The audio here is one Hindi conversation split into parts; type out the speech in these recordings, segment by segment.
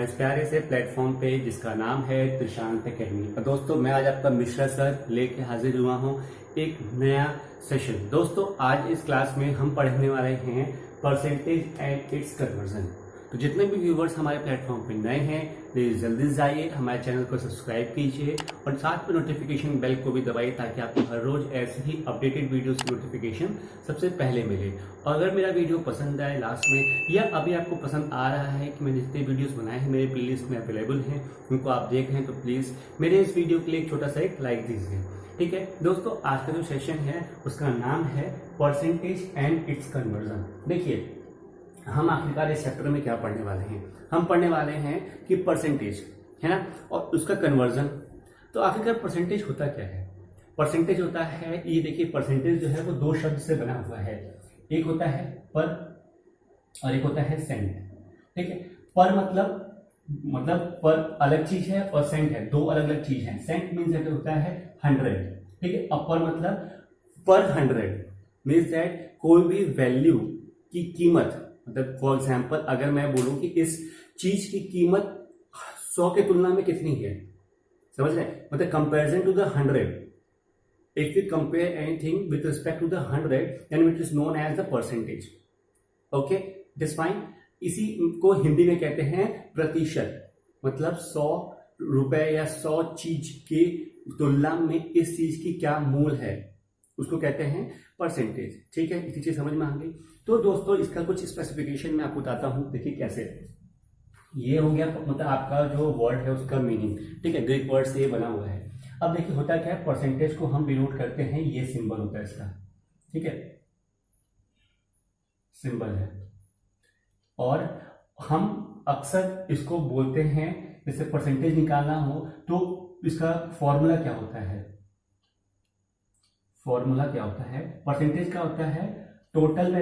हमारे इस प्यारे से प्लेटफॉर्म पे जिसका नाम है त्रिशांत एकेडमी। और दोस्तों मैं आज आपका मिश्रा सर लेके हाजिर हुआ हूँ एक नया सेशन। दोस्तों आज इस क्लास में हम पढ़ने वाले हैं परसेंटेज एंड इट्स कन्वर्जन। तो जितने भी व्यूवर्स हमारे प्लेटफॉर्म पे नए हैं प्लीज जल्दी से जाइए, हमारे चैनल को सब्सक्राइब कीजिए और साथ में नोटिफिकेशन बेल को भी दबाइए ताकि आपको हर रोज ऐसे ही अपडेटेड वीडियोस की नोटिफिकेशन सबसे पहले मिले। और अगर मेरा वीडियो पसंद आए लास्ट में या अभी आपको पसंद आ रहा है कि मैंने जितने वीडियोस बनाए हैं मेरे प्लेलिस्ट में अवेलेबल हैं उनको आप देख रहे हैं, तो प्लीज मेरे इस वीडियो के लिए एक छोटा सा एक लाइक दीजिए। ठीक है दोस्तों, आज का जो सेशन है उसका नाम है परसेंटेज एंड इट्स कन्वर्जन। देखिए हम आखिरकार इस चैप्टर में क्या पढ़ने वाले हैं, हम पढ़ने वाले हैं कि परसेंटेज है ना और उसका कन्वर्जन। तो आखिरकार परसेंटेज होता क्या है? परसेंटेज होता है, ये देखिए परसेंटेज जो है वो दो शब्द से बना हुआ है, एक होता है पर और एक होता है सेंट। ठीक है, पर मतलब पर अलग चीज है और सेंट है दो अलग अलग चीज है। सेंट मीन्स होता है 100। ठीक है, और पर मतलब पर 100 मीन्स दैट कोई भी वैल्यू की कीमत, मतलब फॉर एग्जाम्पल अगर मैं बोलूं कि इस चीज की कीमत 100 की तुलना में कितनी है, समझ रहे हैं, मतलब comparison to the 100। If you compare anything with respect to the 100 then it is known as the percentage. Okay this fine. इसी को हिंदी में कहते हैं प्रतिशत, मतलब 100 रुपए या 100 चीज की तुलना में इस चीज की क्या मूल है उसको कहते हैं परसेंटेज। ठीक है, इसी चीज समझ में आ गई। तो दोस्तों इसका कुछ स्पेसिफिकेशन मैं आपको बताता हूं। देखिए कैसे, ये हो गया मतलब आपका जो वर्ड है उसका मीनिंग। ठीक है, ग्रीक वर्ड से ये बना हुआ है। अब देखिए होता क्या है, परसेंटेज को हम डिनोट करते हैं, ये सिंबल होता है इसका। ठीक है, सिंबल है और हम अक्सर इसको बोलते हैं, जैसे परसेंटेज निकालना हो तो इसका फॉर्मूला क्या होता है? फॉर्मूला क्या होता है परसेंटेज का? होता है total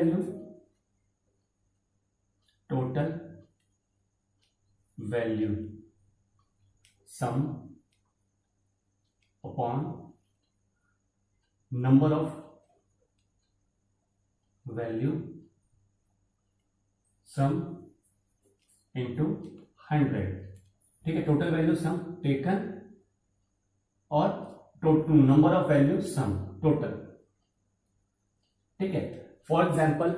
value sum upon number of value sum into 100। ठीक है, टोटल वैल्यू सम टेकन और number of value sum total. ठीक है, फॉर एग्जाम्पल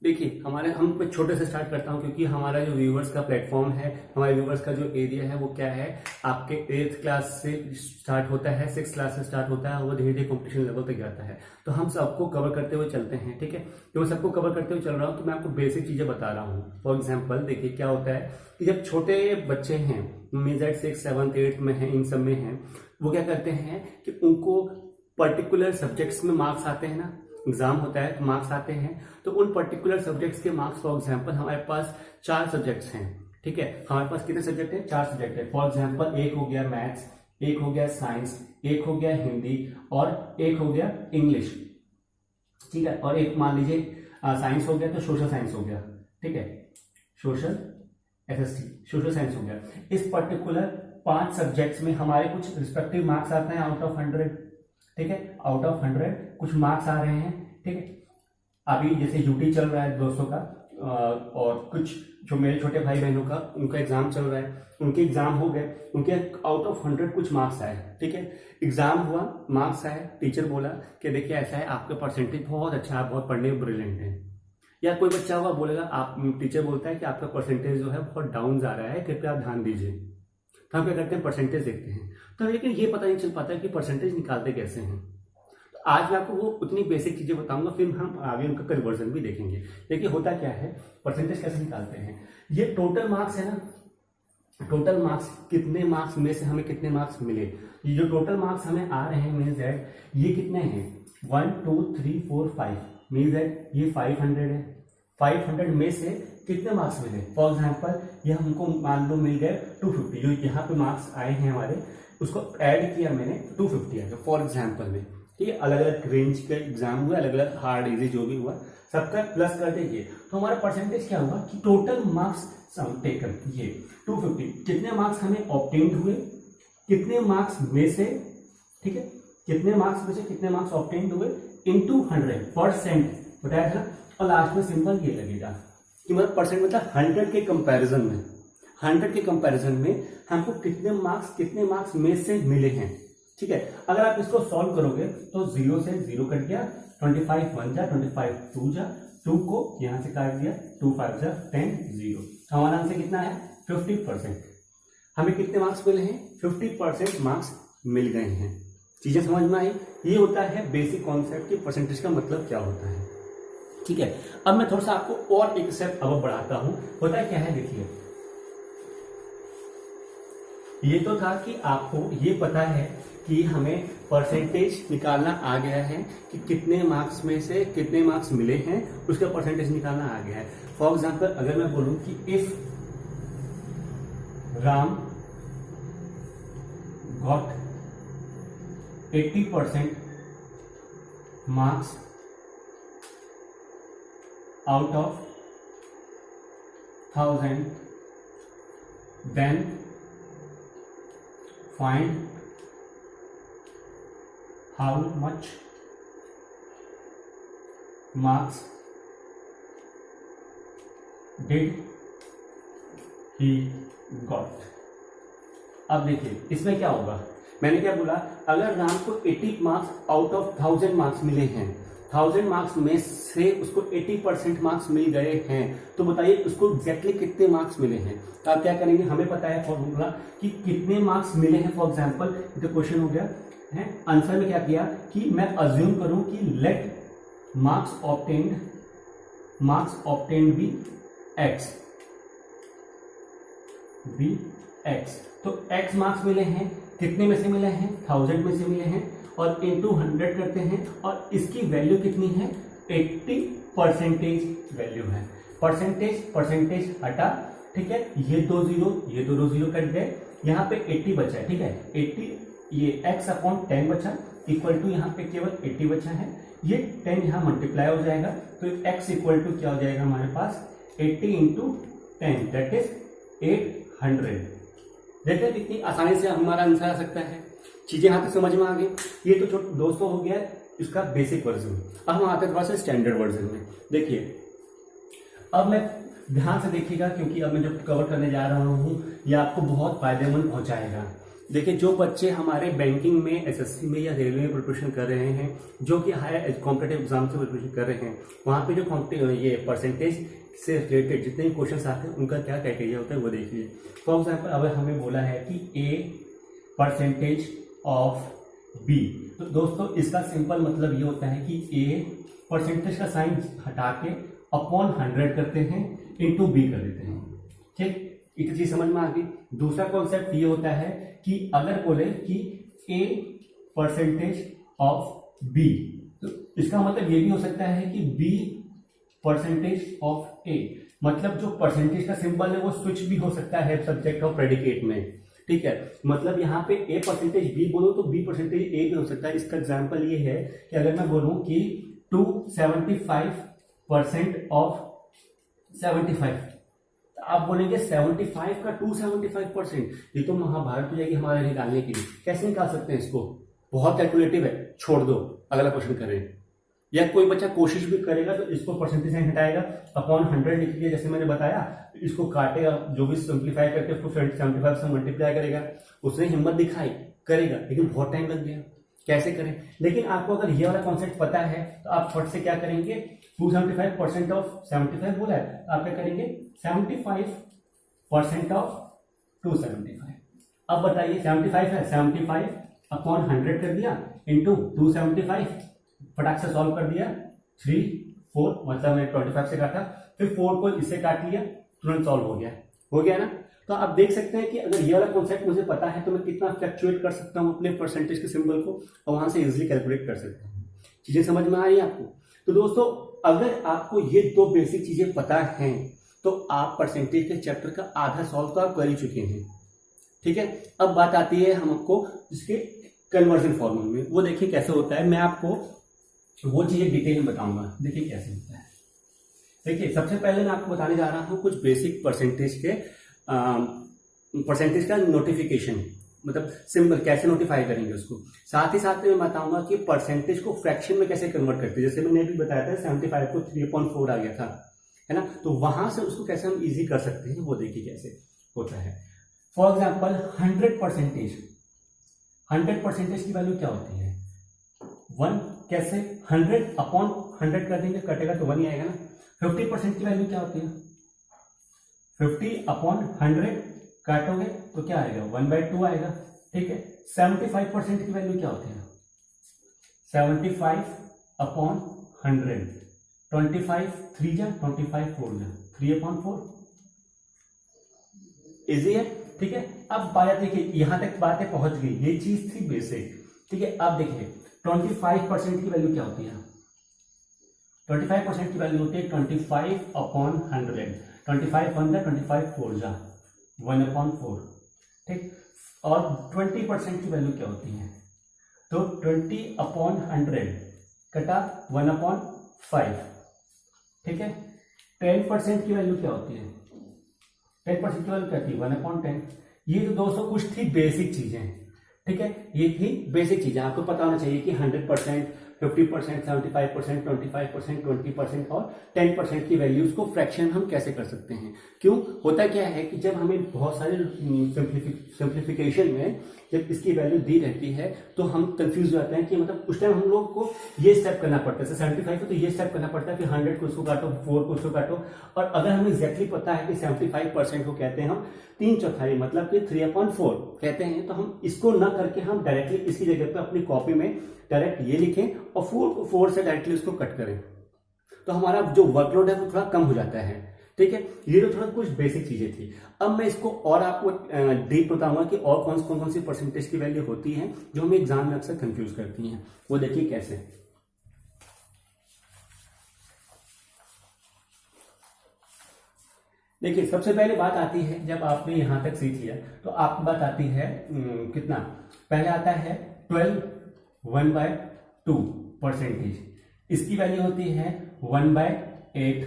देखिए हम कुछ छोटे से स्टार्ट करता हूं क्योंकि हमारा जो व्यूवर्स का प्लेटफॉर्म है, हमारे व्यूवर्स का जो एरिया है वो क्या है, आपके 8th क्लास से स्टार्ट होता है, 6th क्लास से स्टार्ट होता है, वो धीरे धीरे कॉम्पिटिशन लेवल तक जाता है। तो हम सबको कवर करते हुए चलते हैं। ठीक है, तो मैं सबको कवर करते हुए चल रहा हूँ तो मैं आपको बेसिक चीजें बता रहा हूँ। फॉर एग्जाम्पल देखिए क्या होता है कि जब छोटे बच्चे हैं, मीन्स 6th 7th 8th में है, इन सब में है, वो क्या करते हैं कि उनको पर्टिकुलर सब्जेक्ट्स में मार्क्स आते हैं ना, एग्जाम होता है तो मार्क्स आते हैं, तो उन पर्टिकुलर सब्जेक्ट्स के मार्क्स, फॉर एग्जांपल हमारे पास 4 सब्जेक्ट्स हैं। ठीक है, हमारे पास कितने सब्जेक्ट हैं? 4 सब्जेक्ट है। फॉर एग्जांपल एक हो गया मैथ्स, एक हो गया साइंस, एक हो गया हिंदी और एक हो गया इंग्लिश। ठीक है, और एक मान लीजिए साइंस हो गया तो सोशल साइंस हो गया। ठीक है, सोशल SST सोशल साइंस हो गया। इस पर्टिकुलर 5 सब्जेक्ट्स में हमारे कुछ रिस्पेक्टिव मार्क्स आते हैं आउट ऑफ 100। ठीक है, आउट ऑफ 100 कुछ मार्क्स आ रहे हैं। ठीक है, अभी जैसे यूटी चल रहा है दोस्तों का और कुछ जो मेरे छोटे भाई बहनों का उनका एग्जाम चल रहा है, उनके एग्जाम हो गए, उनके आउट ऑफ 100 कुछ मार्क्स आए। ठीक है, एग्जाम हुआ, मार्क्स आए, टीचर बोला कि देखिए ऐसा है, आपका परसेंटेज बहुत अच्छा है, आप बहुत पढ़ने में ब्रिलियंट है। या कोई बच्चा हुआ बोलेगा, आप टीचर बोलता है कि आपका परसेंटेज जो है बहुत डाउन जा रहा है, कृपया आप ध्यान दीजिए। तो हम क्या करते हैं, परसेंटेज देखते हैं। तो लेकिन ये पता नहीं चल पाता कि परसेंटेज निकालते कैसे हैं। तो आज मैं आपको वो उतनी बेसिक चीजें बताऊंगा, फिर हम आगे उनका कन्वर्जन भी देखेंगे। देखिए होता क्या है, परसेंटेज कैसे निकालते हैं। ये टोटल मार्क्स है ना, टोटल मार्क्स कितने मार्क्स में से हमें कितने मार्क्स मिले। ये जो टोटल मार्क्स हमें आ रहे हैं मीन्स दैट ये कितने हैं, 1 2 3 4 5 मीन्स दैट ये 500 है। 500 में से कितने मार्क्स मिले, फॉर एग्जाम्पल ये हमको मान लो मिल गए 250। जो यहाँ पे मार्क्स आए हैं हमारे उसको ऐड किया मैंने 250 है फॉर एग्जाम्पल में। ठीक है, अलग अलग रेंज का एग्जाम हुआ, अलग अलग हार्ड इजी जो भी हुआ सबका प्लस कर देंगे तो हमारा परसेंटेज क्या हुआ कि टोटल मार्क्स टेकन ये 250, कितने मार्क्स हमें ऑब्टेन्ड हुए, कितने मार्क्स में से, ठीक है, कितने मार्क्स में से कितने मार्क्स ऑब्टेन्ड हुए इनटू 100% बताया था। और लास्ट में सिंपल ये लगेगा कि मतलब परसेंट मतलब 100 के कंपैरिजन में 100 के कंपैरिजन में हमको कितने मार्क्स में से मिले हैं। ठीक है, अगर आप इसको सॉल्व करोगे तो 0 से 0 कट गया, 25 1 जा, 25 2 जा, 2 को यहां से काट दिया, 2 5 जा 10 0। हमारा आंसर कितना है 50%। हमें कितने मार्क्स मिले हैं 50% मार्क्स मिल गए हैं। चीजें समझ में आई। ये होता है बेसिक कॉन्सेप्ट कि परसेंटेज का मतलब क्या होता है। ठीक है, अब मैं थोड़ा सा आपको और एक स्टेप अब बढ़ाता हूं। होता है क्या है, देखिए ये तो था कि आपको ये पता है कि हमें परसेंटेज निकालना आ गया है कि कितने मार्क्स में से कितने मार्क्स मिले हैं, उसका परसेंटेज निकालना आ गया है। फॉर एग्जांपल अगर मैं बोलूं कि if Ram got 80% marks out of 1000, then find how much marks did he got. अब देखिए इसमें क्या होगा, मैंने क्या बोला, अगर राम को 80 मार्क्स आउट ऑफ 1000 मार्क्स मिले हैं, 1000 मार्क्स में से उसको 80% मार्क्स मिल गए हैं, तो बताइए उसको एग्जैक्टली कितने मार्क्स मिले हैं। तो आप क्या करेंगे, हमें पता है फॉर्मूला कि कितने मार्क्स मिले हैं। फॉर एग्जांपल तो क्वेश्चन हो गया है, आंसर में क्या किया कि मैं अज्यूम करूं कि let marks obtained be X. तो x मार्क्स मिले हैं, कितने में से मिले हैं 1000 में से मिले हैं, और इंटू 100 करते हैं, और इसकी वैल्यू कितनी है 80% वैल्यू है। परसेंटेज हटा, ठीक है, ये दो जीरो कट गए, यहाँ पे 80 बचा है। ठीक है, 80 ये x अपॉन 10 बचा इक्वल टू यहाँ पे केवल 80 बचा है, ये 10 यहाँ मल्टीप्लाई हो जाएगा, तो x इक्वल टू क्या हो जाएगा हमारे पास 80 इंटू 10 दैट इज 800। देखिए कितनी आसानी से हमारा आंसर आ सकता है। चीजें यहाँ तक समझ में आ गई। ये तो दोस्तों हो गया इसका बेसिक वर्जन। अब हम आते हैं स्टैंडर्ड वर्जन में। देखिए अब मैं ध्यान से देखिएगा, क्योंकि अब मैं जो कवर करने जा रहा हूँ ये आपको बहुत फायदेमंद पहुंचाएगा। देखिए जो बच्चे हमारे बैंकिंग में, एसएससी में या रेलवे में प्रिपरेशन कर रहे हैं, जो कि हायर कॉम्पिटेटिव एग्जाम से प्रिपरेशन कर रहे हैं, वहां पे जो ये परसेंटेज से रिलेटेड जितने भी क्वेश्चन आते हैं उनका क्या क्राइटेरिया होता है वो देखिए। फॉर एग्जाम्पल अगर हमें बोला है कि A% ऑफ B, तो दोस्तों इसका सिंपल मतलब ये होता है कि A परसेंटेज का साइन हटा के अपॉन 100 करते हैं, इंटू B कर देते हैं। ठीक, एक चीज समझ में आ गई। दूसरा कॉन्सेप्ट ये होता है कि अगर बोले कि A% ऑफ B, तो इसका मतलब ये भी हो सकता है कि B% ऑफ A, मतलब जो परसेंटेज का सिंबल है वो स्विच भी हो सकता है सब्जेक्ट और प्रेडिकेट में। ठीक है, मतलब यहाँ पे A% B बोलो तो B% A भी हो सकता है। इसका एग्जांपल ये है कि अगर मैं बोलूं कि 275% ऑफ 75, तो आप बोलेंगे 75 का 275%, ये तो महाभारत हो जाएगी हमारे निकालने के लिए। कैसे निकाल सकते हैं इसको, बहुत कैलकुलेटिव है, छोड़ दो, अगला क्वेश्चन करें। या कोई बच्चा कोशिश भी करेगा तो इसको परसेंटेज साइन हटाएगा, अपॉन 100 लिख दिया जैसे मैंने बताया, इसको काटेगा, जो भी सिंप्लीफाई करके उसको 75 से मल्टीप्लाई करेगा। उसने हिम्मत दिखाई, करेगा, लेकिन बहुत टाइम लग गया, कैसे करें। लेकिन आपको अगर ये वाला कॉन्सेप्ट पता है तो आप फट से क्या करेंगे, 275% ऑफ 75 बोला है, तो आप क्या करेंगे 75% ऑफ 275। अब बताइए 75 है, 75 अपॉन 100 कर दिया इंटू 275, फटाक से सॉल्व कर दिया, 3 4, मतलब मैं 25 से काटा, फिर 4 को इससे काट लिया, तुरंत सॉल्व हो गया ना। तो आप देख सकते हैं कि अगर ये वाला कॉन्सेप्ट मुझे पता है तो मैं कितना फ्लक्चुएट कर सकता हूँ अपने परसेंटेज के सिंबल को, और वहां से इजिली कैलकुलेट कर सकता हूँ। चीजें समझ में आ रही है आपको। तो दोस्तों अगर आपको ये दो बेसिक चीजें पता हैं तो आप परसेंटेज के चैप्टर का आधा सॉल्व तो आप कर ही चुके हैं। ठीक है, अब बात आती है हमको इसके कन्वर्जन फॉर्मूले में। वो देखिए कैसे होता है, मैं आपको वो चीजें डिटेल में बताऊंगा। देखिए कैसे होता है। देखिए सबसे पहले मैं आपको बताने जा रहा हूँ कुछ बेसिक परसेंटेज का नोटिफिकेशन, मतलब सिंबल कैसे नोटिफाई करेंगे उसको। साथ ही साथ मैं बताऊंगा कि परसेंटेज को फ्रैक्शन में कैसे कन्वर्ट करते हैं। जैसे मैंने भी बताया था 75 को 3/4 आ गया था, है ना, तो वहां से उसको कैसे हम इजी कर सकते हैं वो देखिए कैसे। होता है। फॉर एग्जाम्पल 100%, 100% की वैल्यू क्या होती है? 1। कैसे? 100/100 कर देंगे, कटेगा तो 1 ही आएगा ना। 50% की वैल्यू क्या होती है? 50/100 काटोगे तो क्या आएगा? 1/2 आएगा। ठीक है। 75% की वैल्यू क्या होती है? 75/100, 25 3 जा 25 4 जा 3/4, इजी है। ठीक है। अब बात देखिए, यहां तक बातें पहुंच गई, ये चीज थी बेसिक। ठीक है। अब देखिए 25% की वैल्यू क्या होती है? 25% की वैल्यू होती है 25/100, 25 1 जा 25 4 जा 1/4। ठीक। और 20% की वैल्यू क्या होती है? तो 20/100 कटा 1/5। ठीक है। 10% की वैल्यू क्या होती है? 10% की वैल्यू क्या थी? 1/10। ये तो दोस्तों कुछ थी बेसिक चीजें। ठीक है। ये थी बेसिक चीजें, आपको पता होना चाहिए कि 100%, 50%, 75%, 25%, 20% और 10% की वैल्यूज को फ्रैक्शन हम कैसे कर सकते हैं। क्यों होता क्या है कि जब हमें बहुत सारे सिंप्लीफिकेशन में जब इसकी वैल्यू दी रहती है तो हम कंफ्यूज हो जाते हैं कि मतलब उस टाइम हम लोग को ये स्टेप करना पड़ता है। 75 है तो ये स्टेप करना पड़ता है, फिर 100 को उसको काटो, 4 को उसको काटो। और अगर हमें एग्जैक्टली पता है कि 75% को कहते हैं हम 3/4, मतलब कि 3/4 कहते हैं, तो हम इसको ना करके हम डायरेक्टली इसकी जगह पे अपनी कॉपी में डायरेक्ट ये लिखें और 4 से डायरेक्टली उसको कट करें, तो हमारा जो वर्कलोड है वो थोड़ा कम हो जाता है। ठीक है। ये तो थोड़ा कुछ बेसिक चीजें थी। अब मैं इसको और आपको डीप बताऊंगा कि और कौन सी परसेंटेज की वैल्यू होती है जो हमें एग्जाम में अक्सर कंफ्यूज करती हैं। वो देखिए कैसे। देखिए सबसे पहले बात आती है, जब आपने यहां तक सीख लिया तो आपकी बात आती है कितना? पहले आता है 12 1/2%, इसकी वैल्यू होती है 1/8।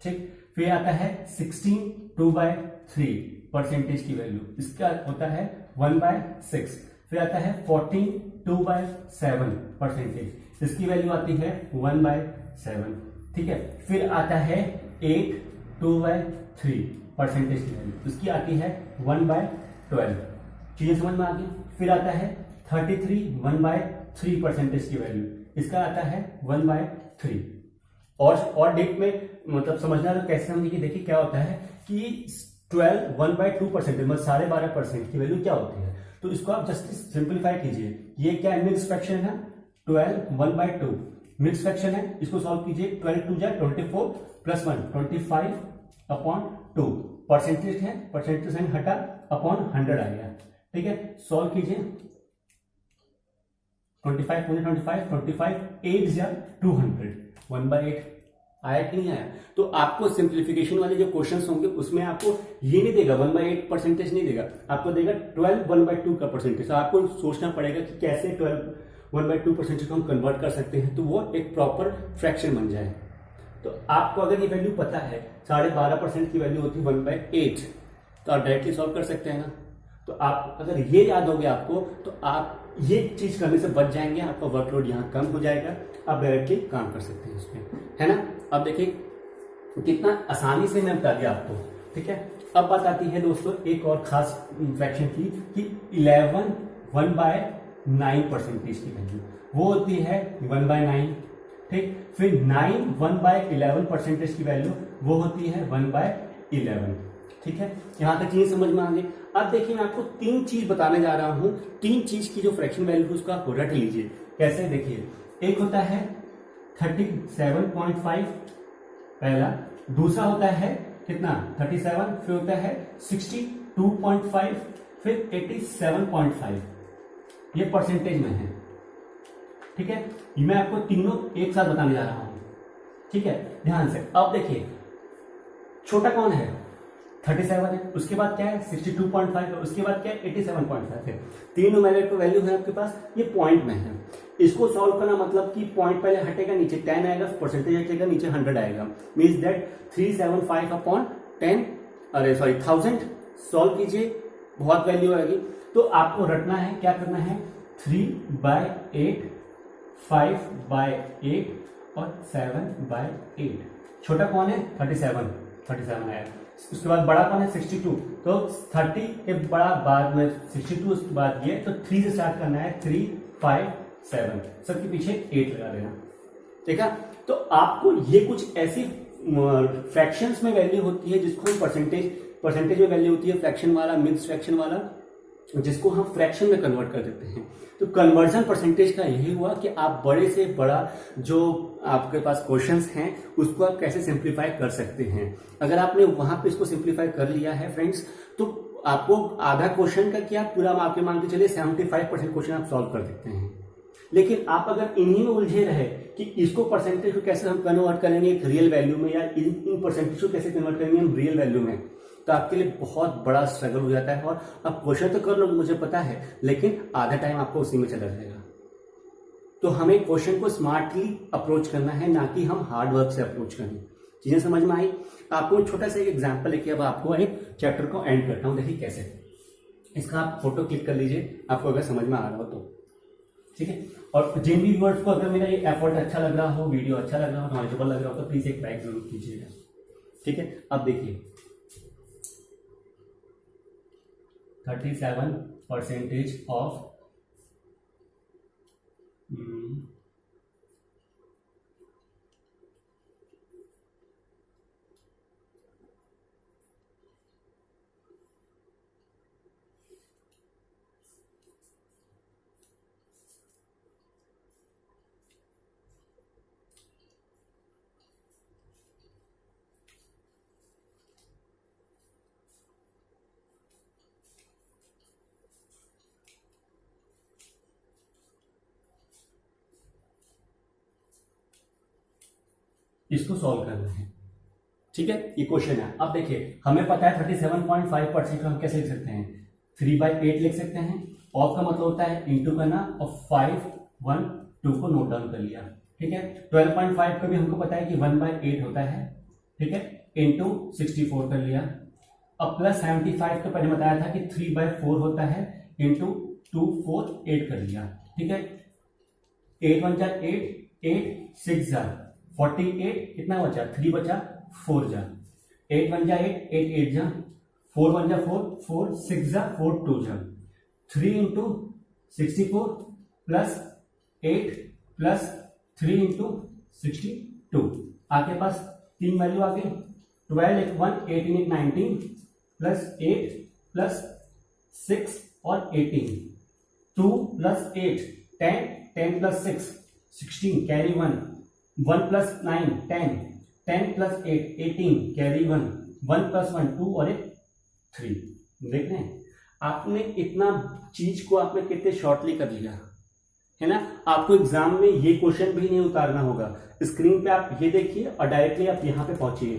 ठीक। फिर आता है 16 2/3% की वैल्यू, इसका होता है 1/6। फिर आता है 14 2/7%, इसकी वैल्यू आती है 1/7। ठीक है। फिर आता है 8 2/3% की वैल्यू, इसकी आती है 1/12। चीजें समझ में आ गई। फिर आता है 33 1/3% की वैल्यू, इसका आता है 1/3। और डेट में मतलब समझना तो कैसे समझिए, देखिए क्या होता है कि 12 1/2% मतलब 12.5% की वैल्यू क्या होती है, तो इसको आप जस्ट सिंप्लीफाई कीजिए। ये क्या है? मिक्स फ्रैक्शन है। 12 1/2 मिक्स फ्रैक्शन है, इसको सॉल्व कीजिए। 12 2 जा 24 प्लस 1 25/2 परसेंटेज है, परसेंटेज साइन हटा अपॉन 100 आ गया। ठीक है। सॉल्व कीजिए। 25 25 25 8 जा 200 1/8 आया कि नहीं आया? तो आपको सिंप्लीफिकेशन वाले जो क्वेश्चंस होंगे उसमें आपको ये नहीं देगा 1/8% नहीं देगा, आपको देगा 12 1/2 का परसेंटेज। तो आपको सोचना पड़ेगा कि कैसे 12 1/2% को हम कन्वर्ट कर सकते हैं तो वो एक प्रॉपर फ्रैक्शन बन जाए। तो आपको अगर ये वैल्यू पता है 12.5% की वैल्यू होती है 1/8, तो आप डायरेक्टली सॉल्व कर सकते हैं ना। तो आप अगर ये याद हो गया आपको तो आप ये चीज करने से बच जाएंगे, आपका वर्कलोड यहाँ कम हो जाएगा, आप डायरेक्टली काम कर सकते हैं उसमें, है ना। अब देखिए कितना आसानी से मैं बता दिया आपको। ठीक है। अब बात आती है दोस्तों एक और खास फ्रैक्शन की कि 11 1/9% की वैल्यू वो होती है 1/9। ठीक। फिर 9 1/11% की वैल्यू वो होती है 1/11। ठीक है। यहां तक चीज समझ में आ गई। अब देखिए मैं आपको 3 चीज बताने जा रहा हूं, 3 चीज की जो फ्रैक्शन वैल्यू उसका आप रट लीजिए। कैसे? देखिए एक होता है 37.5 पहला, दूसरा होता है कितना 37, फिर होता है 62.5, फिर 87.5, ये परसेंटेज में है। ठीक है। मैं आपको तीनों एक साथ बताने जा रहा हूं। ठीक है। ध्यान से। अब देखिए छोटा कौन है? 37 है, उसके बाद क्या है 62.5 है, उसके बाद क्या है 87.5 है। तीन न्यूमेरिकल वैल्यू है आपके पास, ये पॉइंट में है। इसको सॉल्व करना मतलब कि पॉइंट पहले हटेगा, नीचे 10 आएगा, परसेंटेज हटेगा, नीचे 100 आएगा। मींस दैट 375/1000 सॉल्व कीजिए, बहुत वैल्यू आएगी। तो आपको रटना है, क्या करना है 3/8 5/8 और 7/8। छोटा कौन है 37 आया। उसके बाद बड़ा कौन है 62, तो 30 के बड़ा बाद में 62, उसके बाद ये, तो 3 से स्टार्ट करना है, 3 5 7, सबके पीछे 8 लगा देना। ठीक है, तो आपको ये कुछ ऐसी फ्रैक्शंस में वैल्यू होती है जिसको हम परसेंटेज में वैल्यू होती है, फ्रैक्शन वाला, मिक्स फ्रैक्शन वाला, जिसको हम फ्रैक्शन में कन्वर्ट कर देते हैं। तो कन्वर्जन परसेंटेज का यही हुआ कि आप बड़े से बड़ा जो आपके पास क्वेश्चंस हैं उसको आप कैसे सिंप्लीफाई कर सकते हैं। अगर आपने वहां पे इसको सिंप्लीफाई कर लिया है फ्रेंड्स, तो आपको आधा क्वेश्चन का क्या पूरा आपके मान के चलिए 75% क्वेश्चन आप सॉल्व कर देते हैं। लेकिन आप अगर इन्हीं में उलझे रहे कि इसको परसेंटेज को कैसे हम कन्वर्ट करेंगे एक रियल वैल्यू में, या इन परसेंटेज को कैसे कन्वर्ट करेंगे हम रियल वैल्यू में, तो आपके लिए बहुत बड़ा स्ट्रगल हो जाता है। और आप क्वेश्चन तो कर लोगे मुझे पता है, लेकिन आधा टाइम आपको उसी में चला जाएगा। तो हमें क्वेश्चन को स्मार्टली अप्रोच करना है, ना कि हम हार्ड वर्क से अप्रोच करें। चीजें समझ में आई? आपको छोटा सा एक एग्जाम्पल लेके अब आपको एक चैप्टर को एंड करता हूं। देखिए कैसे, इसका आप फोटो क्लिक कर लीजिए आपको अगर समझ में आ रहा हो तो। ठीक है, और जिन भी व्यूअर्स को अगर मेरा ये एफर्ट अच्छा लग रहा हो, वीडियो अच्छा लग रहा हो, नॉलेजेबल लग रहा हो, तो प्लीज एक लाइक जरूर कीजिएगा। ठीक है, अब देखिए 37% ऑफ इसको सॉल्व करना है। ठीक है, ये क्वेश्चन है। अब देखिए हमें पता है 37.5% हम कैसे लिख सकते हैं, 3/8 लिख सकते हैं। ऑफ का मतलब होता है इंटू करना, और 5 1 2 को नोट डाउन कर लिया। ठीक है, 12.5 का भी हमको पता है कि 1/8 होता है। ठीक है, इंटू 64 कर लिया। अब प्लस 75 का पहले बताया था कि 3/4 होता है, इंटू 2 4 8 कर लिया। ठीक है, 8 1 जा 8, 8 6 जा 48, कितना बचा 3 बचा 4 जा, 8 1 जा 8, 8 8 जा, 4 1 जा 4, 4 6 जा 4 2 जा, 3 इंटू 64 प्लस 8 प्लस 3 इंटू 62। आपके पास 3 वैल्यू आ गई, 12 एक 1, 18 एक 19, प्लस 8 प्लस 6 और 18, 2 plus 8 10, 10 plus 6 16, carry 1, 1 plus 9 10, 10 plus 8 18, carry 1, 1 plus 1 2 और एक 3। देख रहे हैं आपने इतना चीज को आपने कितने शॉर्टली कर लिया है ना। आपको एग्जाम में ये क्वेश्चन भी नहीं उतारना होगा, स्क्रीन पे आप ये देखिए और डायरेक्टली आप यहां पे पहुंचिए।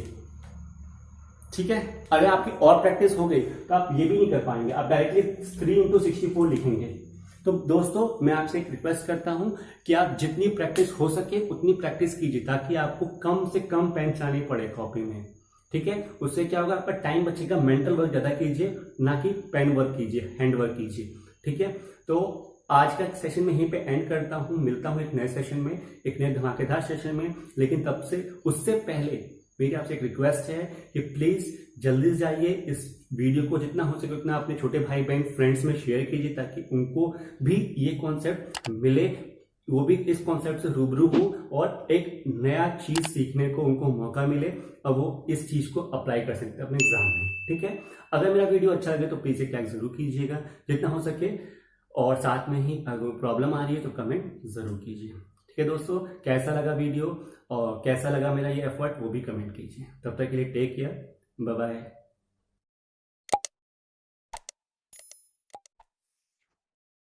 ठीक है, अगर आपकी और प्रैक्टिस हो गई तो आप ये भी नहीं कर पाएंगे, आप डायरेक्टली 3 इंटू 64 लिखेंगे। तो दोस्तों मैं आपसे एक रिक्वेस्ट करता हूं कि आप जितनी प्रैक्टिस हो सके उतनी प्रैक्टिस कीजिए, ताकि आपको कम से कम पेन चलानी पड़े कॉपी में। ठीक है, उससे क्या होगा, आपका टाइम बचेगा। मेंटल वर्क ज्यादा कीजिए, ना कि पेन वर्क कीजिए, हैंड वर्क कीजिए। ठीक है, तो आज का सेशन में यहीं पे एंड करता हूं, मिलता हूं एक नए सेशन में, एक नए धमाकेदार सेशन में। लेकिन तब से उससे पहले मेरी आपसे एक रिक्वेस्ट है कि प्लीज जल्दी से जाइए, इस वीडियो को जितना हो सके उतना अपने छोटे भाई बहन फ्रेंड्स में शेयर कीजिए, ताकि उनको भी ये कॉन्सेप्ट मिले, वो भी इस कॉन्सेप्ट से रूबरू हो और एक नया चीज सीखने को उनको मौका मिले और वो इस चीज को अप्लाई कर सकते हैं अपने एग्जाम में। ठीक है, अगर मेरा वीडियो अच्छा लगे तो प्लीज एक लाइक जरूर कीजिएगा जितना हो सके, और साथ में ही अगर प्रॉब्लम आ रही है तो कमेंट जरूर कीजिए। ठीक है दोस्तों, कैसा लगा वीडियो और कैसा लगा मेरा ये एफर्ट वो भी कमेंट कीजिए। तब तक के लिए टेक केयर, बाय बाय।